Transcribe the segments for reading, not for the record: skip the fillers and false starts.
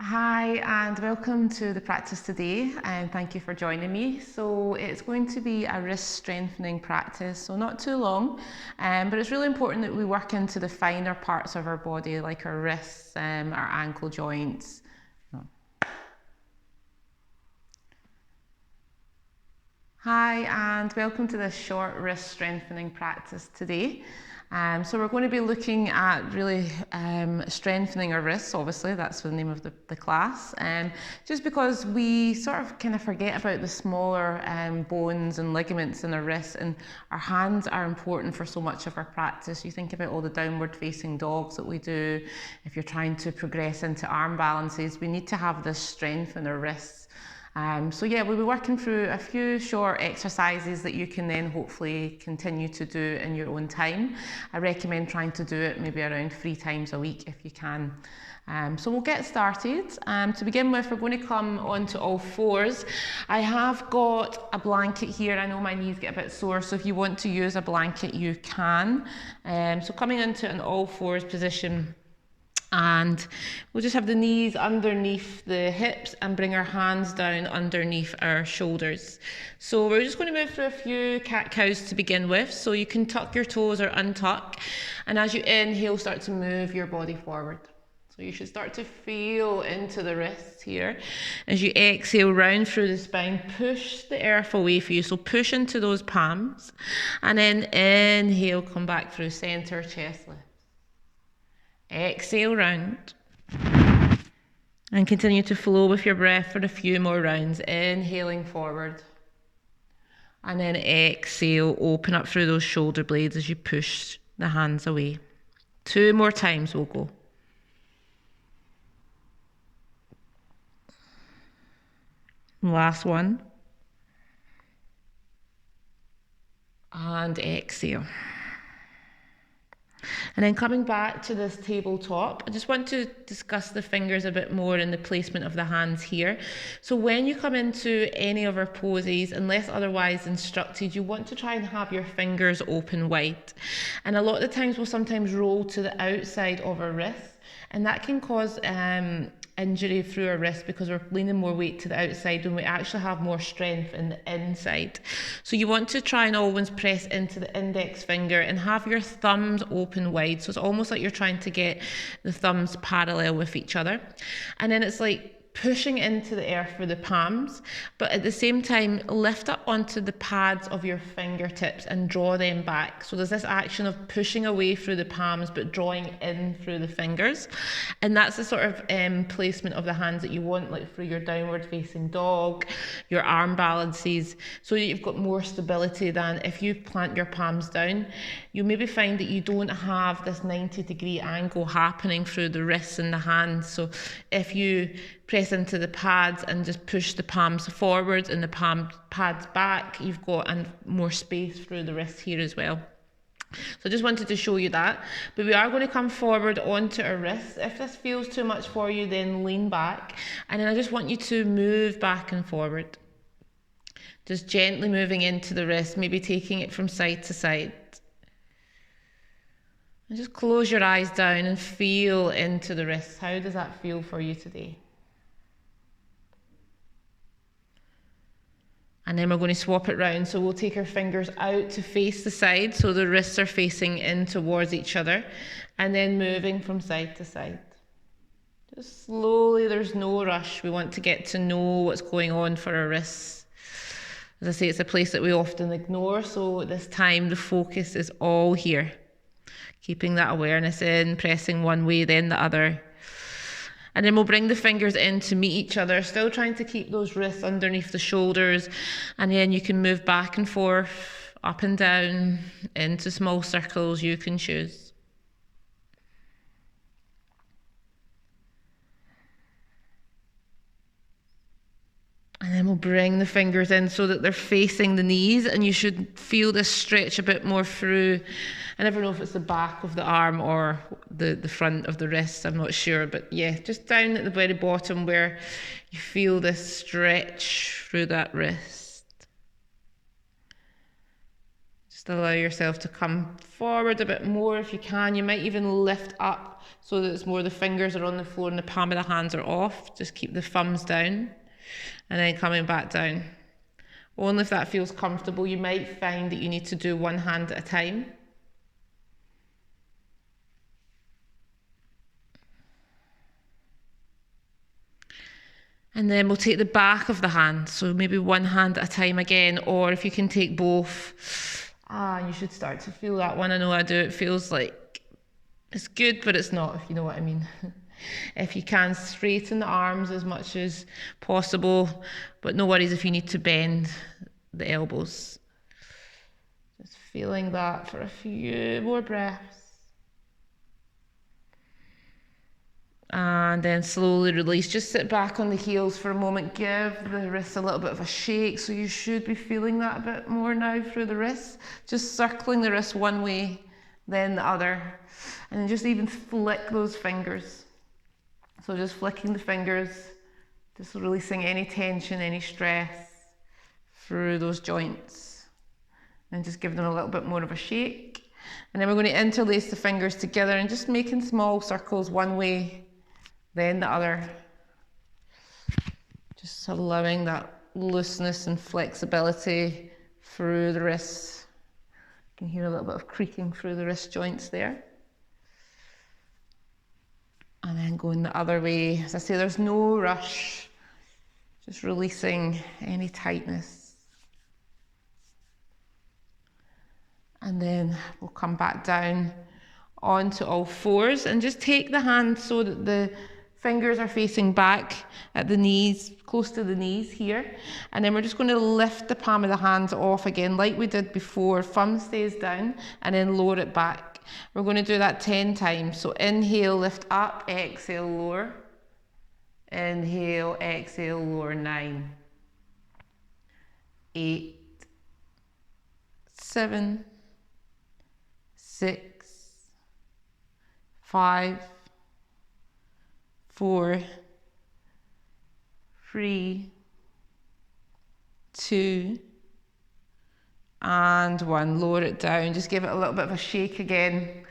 Hi and welcome to the practice today, and thank you for joining me. So it's going to be a wrist strengthening practice, so not too long, but it's really important that we work into the finer parts of our body like our wrists, our ankle joints. Hi and welcome to this short wrist strengthening practice today. So we're going to be looking at really strengthening our wrists. Obviously that's the name of the class, just because we sort of kind of forget about the smaller bones and ligaments in our wrists, and our hands are important for so much of our practice. You think about all the downward facing dogs that we do. If you're trying to progress into arm balances, we need to have this strength in our wrists. So yeah, we'll be working through a few short exercises that you can then hopefully continue to do in your own time. I recommend trying to do it maybe around 3 times a week if you can. So we'll get started. To begin with, we're going to come onto all fours. I have got a blanket here. I know my knees get a bit sore, so if you want to use a blanket, you can. So coming into an all fours position, and we'll just have the knees underneath the hips and bring our hands down underneath our shoulders. So we're just going to move through a few cat-cows to begin with. So you can tuck your toes or untuck, and as you inhale, start to move your body forward. So you should start to feel into the wrists here. As you exhale, round through the spine, push the earth away for you. So push into those palms, and then inhale, come back through center, chest lift. Exhale round and continue to flow with your breath for a few more rounds, inhaling forward, and then exhale, open up through those shoulder blades as you push the hands away. 2 more times we'll go. Last one, and exhale. And then coming back to this tabletop, I just want to discuss the fingers a bit more and the placement of the hands here. So when you come into any of our poses, unless otherwise instructed, you want to try and have your fingers open wide. And a lot of the times we'll sometimes roll to the outside of our wrists, and that can cause injury through our wrist because we're leaning more weight to the outside when we actually have more strength in the inside. So you want to try and always press into the index finger and have your thumbs open wide. So it's almost like you're trying to get the thumbs parallel with each other. And then it's like pushing into the earth for the palms, but at the same time lift up onto the pads of your fingertips and draw them back. So there's this action of pushing away through the palms but drawing in through the fingers, and that's the sort of placement of the hands that you want, like for your downward facing dog, your arm balances, so that you've got more stability than if you plant your palms down. You maybe find that you don't have this 90-degree angle happening through the wrists and the hands. So if you press into the pads and just push the palms forwards and the pads back, you've got more space through the wrist here as well. So I just wanted to show you that. But we are going to come forward onto our wrists. If this feels too much for you, then lean back. And then I just want you to move back and forward. Just gently moving into the wrist, maybe taking it from side to side. And just close your eyes down and feel into the wrists. How does that feel for you today? And then we're going to swap it round. So we'll take our fingers out to face the side, so the wrists are facing in towards each other, and then moving from side to side. Just slowly, there's no rush. We want to get to know what's going on for our wrists. As I say, it's a place that we often ignore, so at this time the focus is all here. Keeping that awareness in, pressing one way, then the other. And then we'll bring the fingers in to meet each other, still trying to keep those wrists underneath the shoulders. And then you can move back and forth, up and down, into small circles you can choose. And then we'll bring the fingers in so that they're facing the knees, and you should feel this stretch a bit more through. I never know if it's the back of the arm or the front of the wrist, I'm not sure, but yeah, just down at the very bottom where you feel this stretch through that wrist. Just allow yourself to come forward a bit more if you can. You might even lift up so that it's more the fingers are on the floor and the palm of the hands are off. Just keep the thumbs down and then coming back down. Only if that feels comfortable. You might find that you need to do one hand at a time. And then we'll take the back of the hand, so maybe one hand at a time again, or if you can take both. You should start to feel that one. I know I do. It feels like it's good, but it's not, if you know what I mean. If you can, straighten the arms as much as possible, but no worries if you need to bend the elbows. Just feeling that for a few more breaths. And then slowly release. Just sit back on the heels for a moment. Give the wrists a little bit of a shake. So you should be feeling that a bit more now through the wrists. Just circling the wrists one way, then the other. And then just even flick those fingers. So just flicking the fingers, just releasing any tension, any stress through those joints. And just give them a little bit more of a shake. And then we're going to interlace the fingers together and just making small circles one way, then the other. Just allowing that looseness and flexibility through the wrists. You can hear a little bit of creaking through the wrist joints there. And then going the other way. As I say, there's no rush. Just releasing any tightness. And then we'll come back down onto all fours and just take the hand so that the fingers are facing back at the knees, close to the knees here. And then we're just going to lift the palm of the hands off again, like we did before. Thumb stays down and then lower it back. We're going to do that 10 times. So inhale, lift up, exhale, lower. Inhale, exhale, lower. 9, 8, 7, 6, 5, 4, 3, 2, and 1. Lower it down. Just give it a little bit of a shake again.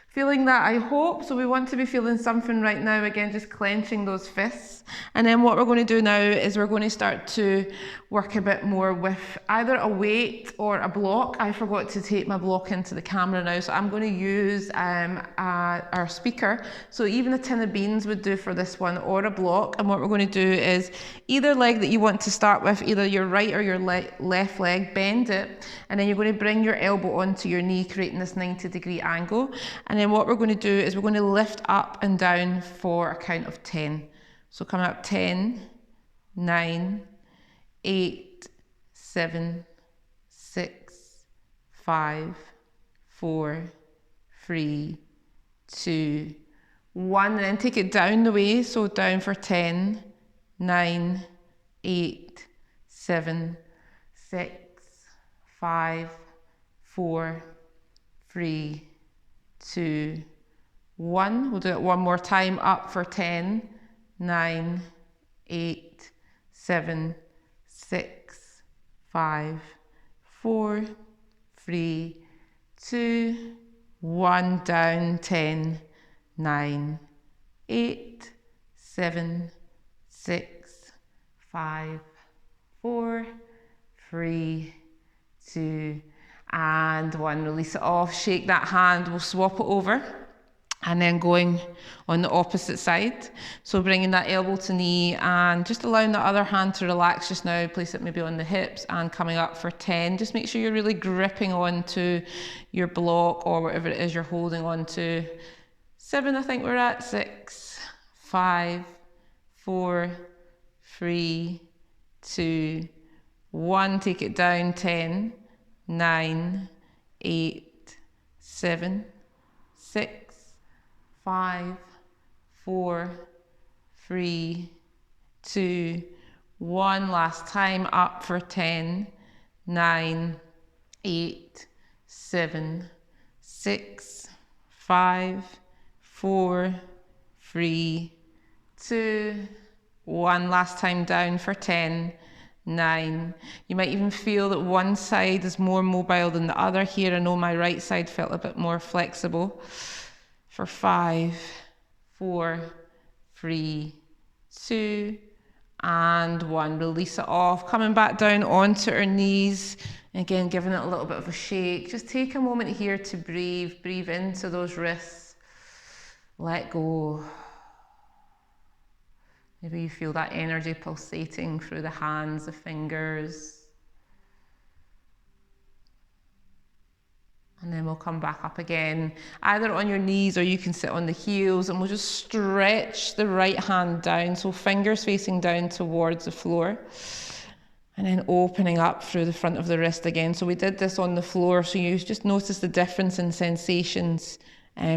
Feeling that, I hope. So we want to be feeling something right now. Again, just clenching those fists. And then what we're going to do now is we're going to start to work a bit more with either a weight or a block. I forgot to take my block into the camera now, so I'm going to use our speaker. So even a tin of beans would do for this one, or a block. And what we're going to do is either leg that you want to start with, either your right or your left leg, bend it, and then you're going to bring your elbow onto your knee, creating this 90-degree angle. And then what we're going to do is we're going to lift up and down for a count of 10. So coming up 10, 9, 8, 7, 6, 5, 4, 3, 2, 1. And then take it down the way. So down for 10, 9, 8, 7, 6, 5, 4, 3, 2, 1. We'll do it one more time. Up for 10, 9, 8, 7, 6, 5, 4, 3, 2, 1. Down. 10, 9, 8, 7, 6, 5, 4, 3, 2, and 1. Release it off. Shake that hand. We'll swap it over. And then going on the opposite side. So bringing that elbow to knee and just allowing the other hand to relax just now. Place it maybe on the hips and coming up for 10. Just make sure you're really gripping onto your block or whatever it is you're holding on to. 7, I think we're at. 6, 5, 4, 3, 2, 1. Take it down. 10, 9, 8, 7, 6, 5, 4, 3, 2, 1. Last time. Up for 10, 9, 8, 7, 6, 5, 4, 3, 2, 1. Last time. Down for 10, 9. You might even feel that one side is more mobile than the other here. I know my right side felt a bit more flexible. For 5, 4, 3, 2, and 1. Release it off. Coming back down onto our knees. Again, giving it a little bit of a shake. Just take a moment here to breathe. Breathe into those wrists. Let go. Maybe you feel that energy pulsating through the hands, the fingers. And then we'll come back up again, either on your knees or you can sit on the heels, and we'll just stretch the right hand down, so fingers facing down towards the floor. And then opening up through the front of the wrist again. So we did this on the floor, so you just notice the difference in sensations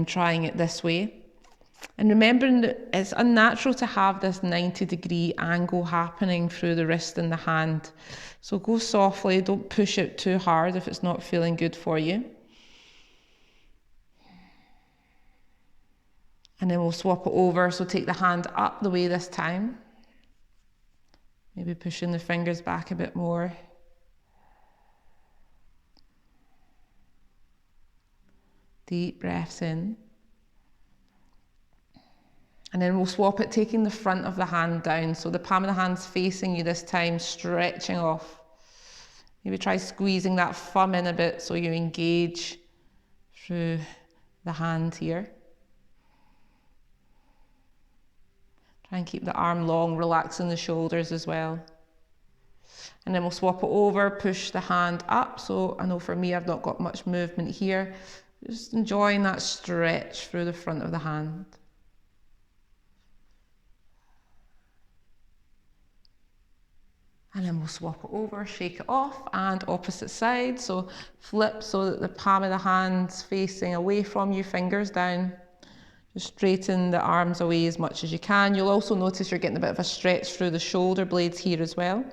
trying it this way. And remembering that it's unnatural to have this 90-degree angle happening through the wrist and the hand. So go softly, don't push it too hard if it's not feeling good for you. And then we'll swap it over, so take the hand up the way this time. Maybe pushing the fingers back a bit more. Deep breaths in. And then we'll swap it, taking the front of the hand down. So the palm of the hand's facing you this time, stretching off. Maybe try squeezing that thumb in a bit so you engage through the hand here. Try and keep the arm long, relaxing the shoulders as well. And then we'll swap it over, push the hand up. So I know for me, I've not got much movement here. Just enjoying that stretch through the front of the hand. And then we'll swap it over, shake it off, and opposite side. So flip so that the palm of the hand's facing away from you, fingers down. Just straighten the arms away as much as you can. You'll also notice you're getting a bit of a stretch through the shoulder blades here as well.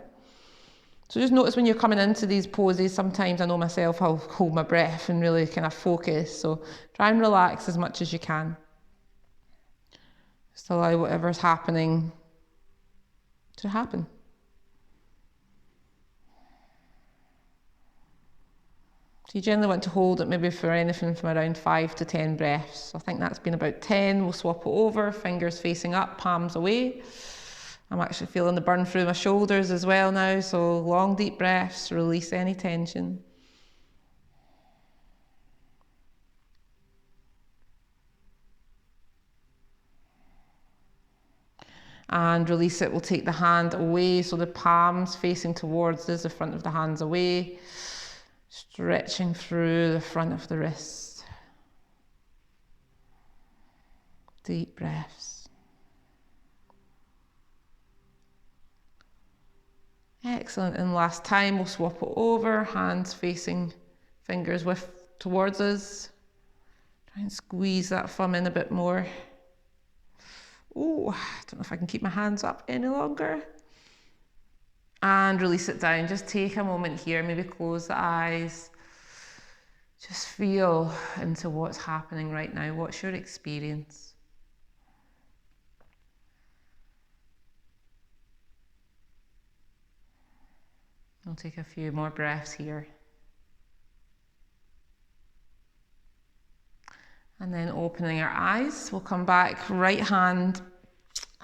So just notice when you're coming into these poses, sometimes I know myself, I'll hold my breath and really kind of focus. So try and relax as much as you can. Just allow whatever's happening to happen. So you generally want to hold it maybe for anything from around 5 to 10 breaths. I think that's been about 10. We'll swap it over, fingers facing up, palms away. I'm actually feeling the burn through my shoulders as well now. So long, deep breaths, release any tension. And release it. We'll take the hand away. So the palms facing towards us, the front of the hands away. Stretching through the front of the wrist. Deep breaths. Excellent. And last time, we'll swap it over. Hands facing, fingers towards us. Try and squeeze that thumb in a bit more. Oh, I don't know if I can keep my hands up any longer. And release it down. Just take a moment here, maybe close the eyes. Just feel into what's happening right now. What's your experience? I'll take a few more breaths here. And then opening our eyes, we'll come back, right hand.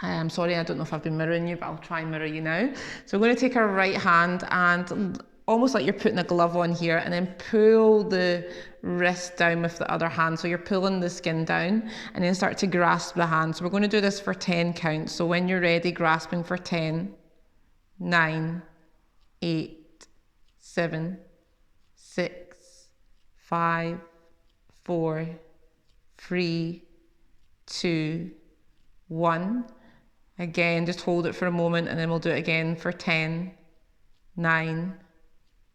I'm sorry, I don't know if I've been mirroring you, but I'll try and mirror you now. So we're going to take our right hand and almost like you're putting a glove on here, and then pull the wrist down with the other hand. So you're pulling the skin down and then start to grasp the hand. So we're going to do this for 10 counts. So when you're ready, grasping for 10, 9, 8, 7, 6, 5, 4, 3, 2, 1. Again, just hold it for a moment and then we'll do it again for 10, 9,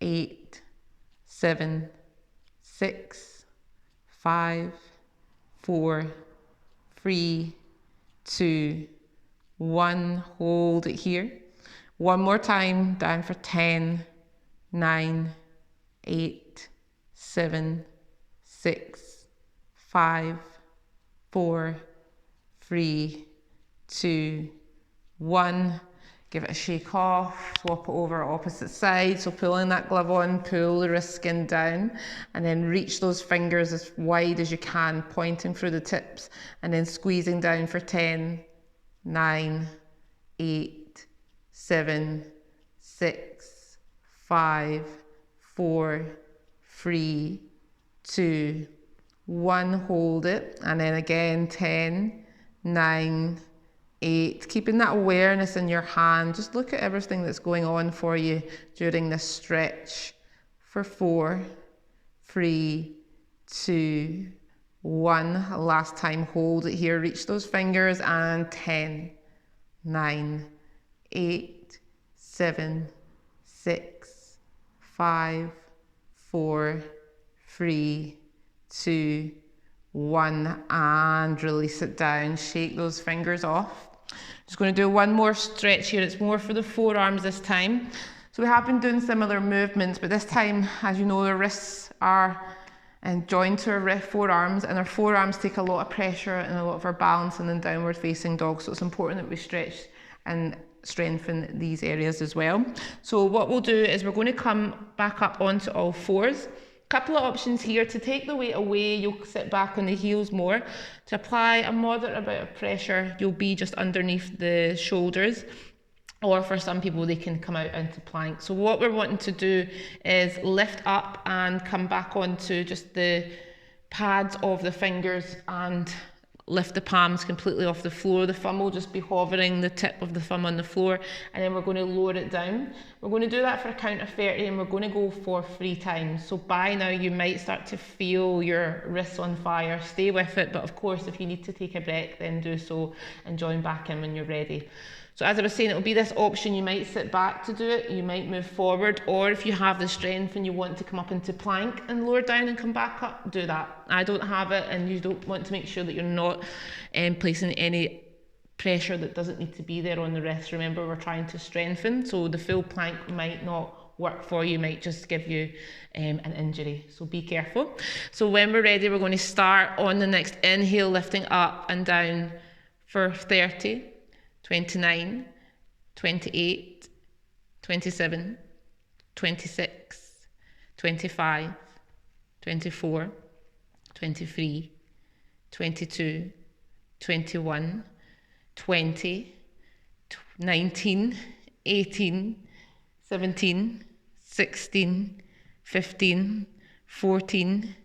8, 7, 6, 5, 4, 3, 2, 1. Hold it here. One more time, down for 10, 9, 8, 7, 6, 5, 4, 3, 2, 1. Give it a shake off, swap it over opposite side. So pulling that glove on, pull the wrist skin down, and then reach those fingers as wide as you can, pointing through the tips, and then squeezing down for 10, 9, 8, 7, 6, 5, 4, 3, 2, 1. Hold it, and then again 10, 9, 8, keeping that awareness in your hand. Just look at everything that's going on for you during this stretch. For 4, 3, 2, 1. Last time, hold it here, reach those fingers, and 10, 9, 8, 7, 6, 5, 4, 3, 2, 1, and release it down. Shake those fingers off. Just going to do one more stretch here. It's more for the forearms this time. So we have been doing similar movements, but this time, as you know, the wrists are joined to our forearms, and our forearms take a lot of pressure and a lot of our balance in the downward facing dog. So it's important that we stretch and strengthen these areas as well. So what we'll do is we're going to come back up onto all fours. Couple of options here. To take the weight away, you'll sit back on the heels more. To apply a moderate amount of pressure, you'll be just underneath the shoulders. Or for some people, they can come out into plank. So what we're wanting to do is lift up and come back onto just the pads of the fingers and lift the palms completely off the floor. The thumb will just be hovering the tip of the thumb on the floor, and then we're going to lower it down. We're going to do that for a count of 30, and we're going to go for 3 times. So by now you might start to feel your wrists on fire. Stay with it, but of course if you need to take a break, then do so and join back in when you're ready. So as I was saying, it'll be this option. You might sit back to do it, you might move forward, or if you have the strength and you want to come up into plank and lower down and come back up, do that. I don't have it, and you don't want to make sure that you're not placing any pressure that doesn't need to be there on the wrists. Remember, we're trying to strengthen, so the full plank might not work for you, might just give you an injury, so be careful. So when we're ready, we're going to start on the next inhale, lifting up and down for 30, 29, 28, 27, 26, 25, 24, 23, 22, 21, 20, 19, 18, 17, 16, 15, 14,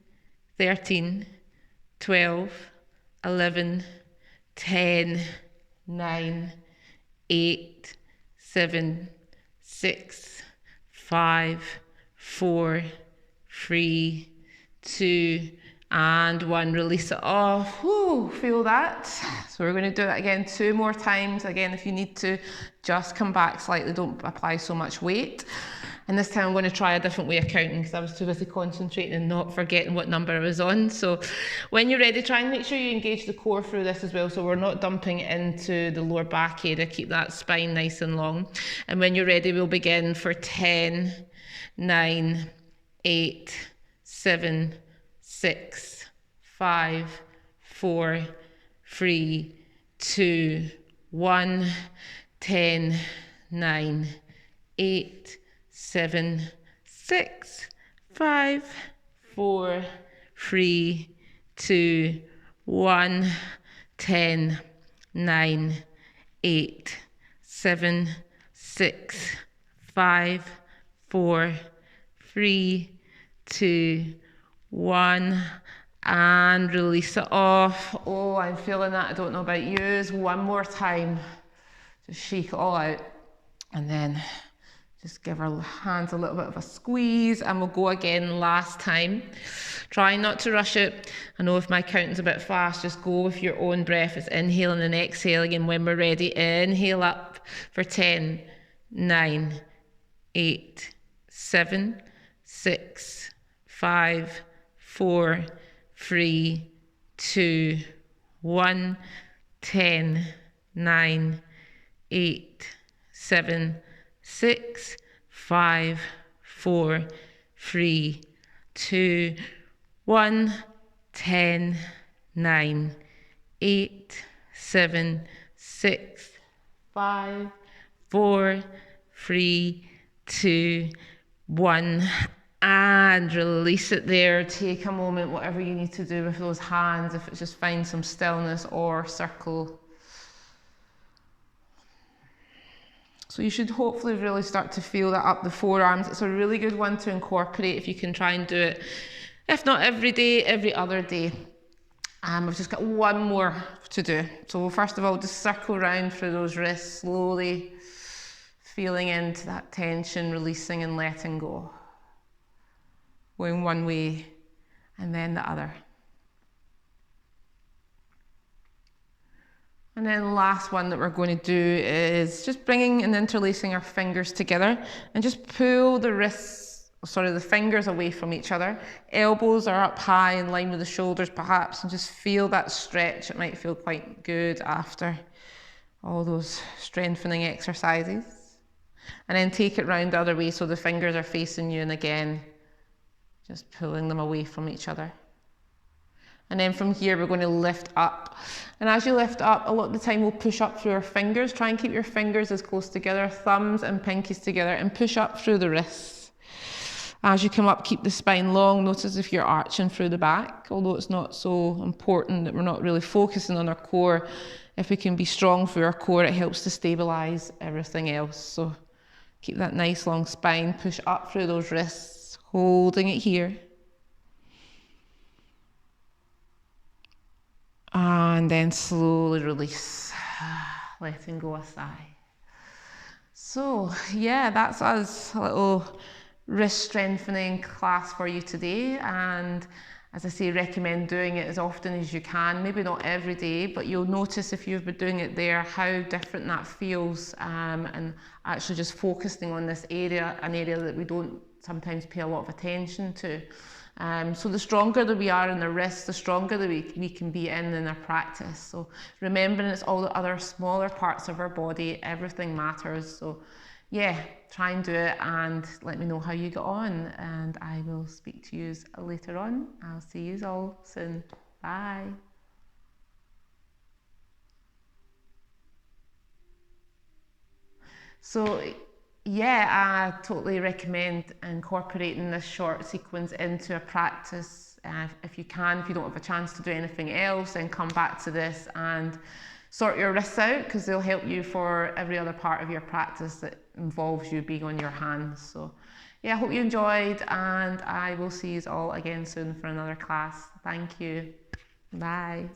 13, 12, 11, 10, 9, 8, 7, 6, 5, 4, 3, 2, and 1. Release it off. Whew, feel that? So we're going to do that again 2 more times. Again, if you need to, just come back slightly. Don't apply so much weight. And this time I'm going to try a different way of counting because I was too busy concentrating and not forgetting what number I was on. So when you're ready, try and make sure you engage the core through this as well, so we're not dumping into the lower back area. Keep that spine nice and long. And when you're ready, we'll begin for 10, 9, 8, 7, 6, 5, 4, 3, 2, 1, 10, 9, 8, 7, 6, 5, 4, 3, 2, 1, 10, 9, 8, 7, 6, 5, 4, 3, 2, 1, and release it off. Oh, I'm feeling that. I don't know about you. One more time. Just shake it all out, and then just give our hands a little bit of a squeeze, and we'll go again last time. Try not to rush it. I know if my counting's a bit fast, just go with your own breath. It's inhaling and exhaling, and when we're ready, inhale up for 10, 9, 8, 7, 6, 5, 4, 3, 2, 1, 10, 9, 8, 7, 6, 5, 4, 3, 2, 1, 10, 9, 8, 7, 6, 5, 4, 3, 2, 1. And release it there. Take a moment, whatever you need to do with those hands, if it's just find some stillness or circle. So you should hopefully really start to feel that up the forearms. It's a really good one to incorporate if you can try and do it, if not every day, every other day. We've just got one more to do. So first of all, just circle around through those wrists slowly, feeling into that tension, releasing and letting go. Going one way and then the other. And then the last one that we're going to do is just bringing and interlacing our fingers together and just pull the fingers away from each other. Elbows are up high in line with the shoulders perhaps, and just feel that stretch. It might feel quite good after all those strengthening exercises. And then take it round the other way so the fingers are facing you, and again, just pulling them away from each other. And then from here, we're going to lift up. And as you lift up, a lot of the time we'll push up through our fingers. Try and keep your fingers as close together, thumbs and pinkies together, and push up through the wrists. As you come up, keep the spine long. Notice if you're arching through the back, although it's not so important that we're not really focusing on our core. If we can be strong through our core, it helps to stabilize everything else. So keep that nice long spine, push up through those wrists, holding it here. And then slowly release, letting go a sigh. So yeah, that's us, a little wrist strengthening class for you today. And as I say, recommend doing it as often as you can, maybe not every day, but you'll notice if you've been doing it there, how different that feels, and actually just focusing on this area, an area that we don't sometimes pay a lot of attention to. So the stronger that we are in the wrists, the stronger that we can be in our practice. So remembering it's all the other smaller parts of our body, everything matters. So yeah, try and do it and let me know how you get on, and I will speak to you later on. I'll see you all soon. Bye. So yeah, I totally recommend incorporating this short sequence into a practice. If you can, if you don't have a chance to do anything else, then come back to this and sort your wrists out, because they'll help you for every other part of your practice that involves you being on your hands. So yeah, I hope you enjoyed, and I will see you all again soon for another class. Thank you. Bye.